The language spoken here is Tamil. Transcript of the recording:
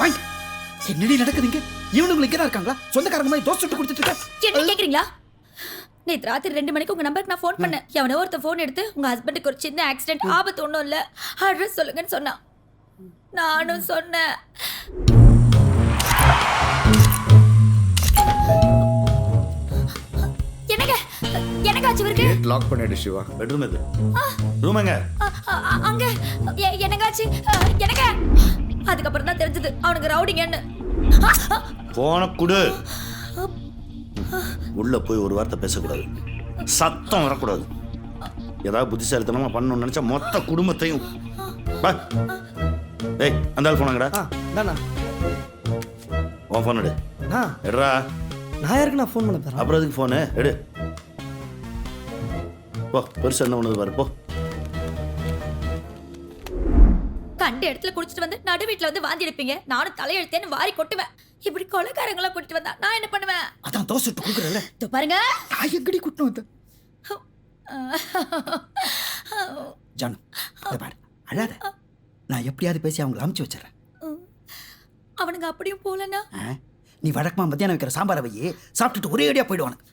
வாங்க. என்னடி நடக்குதுங்க? இவனுங்களுக்கு இங்கே இருக்காங்களா? சொந்தக்காரங்க மாதிரி தோசை சுட்டு கொடுத்துட்டு இருக்க. என்ன கேக்குறீங்களா? நேத்து ராத்திரி 2 மணிக்கு உங்க நம்பருக்கு நான் ஃபோன் பண்ணேன். எவனோ ஒருத்த ஃபோன் எடுத்து உங்க ஹஸ்பண்டுக்கு ஒரு சின்ன ஆக்சிடென்ட், ஆபத்து ஒன்றும் இல்லை, அட்ரஸ் சொல்லுங்கன்னு சொன்னான். நானும் சொன்னேன். என்னங்க என்னங்காச்சு இவருக்கு? கேட் லாக் பண்ணிடு சிவா. பெட்ரூம் எது? ரூம் எங்க? அங்க என்னங்காச்சு எனக்கு அதுக்கப்புறம் தான் தெரிஞ்சது அவனுக்கு ரவுடிங்கன்னு. போன குடு. உள்ள போய் ஒரு வார்த்தை பேசக்கூடாது, சத்தம் வரக்கூடாது. ஏதாவது புத்திசாலித்தனமா பண்ணணும்னு நினைச்சா மொத்த குடும்பத்தையும். ஏய் அந்த ஆள் போனாங்கடா. தானா உன் ஃபோன் எடு. எடுறா. நான் யாருக்கு நான் ஃபோன் பண்ண தரேன்? அப்புறம் எதுக்கு ஃபோனு எடு. போ, பெருசு என்ன பண்ணுது பாரு போ. கண்ட இடத்துல குடிச்சிட்டு வந்து நடு வீட்டுல வந்து வாந்தி எடுப்பீங்க. நானும் தலையெழுத்தேன்னு வாரி கொட்டுவேன். இப்படி கொலைக்காரங்களாம் கூட்டிட்டு வந்தா நான் என்ன பண்ணுவேன்? அதான் தோசை சுட்டு கொடுக்குறல. இதோ பாருங்க. நான் எங்கடி கூட்டிட்டு வந்தேன்? ஜானு, இதை பாரு, அழாத. நான் எப்படியாவது பேசி அவங்களை அமுச்சு வச்சிடறேன். அவனுங்க அப்படியும் போலனா நீ வழக்கமா மத்தியானம் வைக்கிற சாம்பாரை வையே சாப்பிட்டுட்டு ஒரே அடியா போயிடுவானுங்க.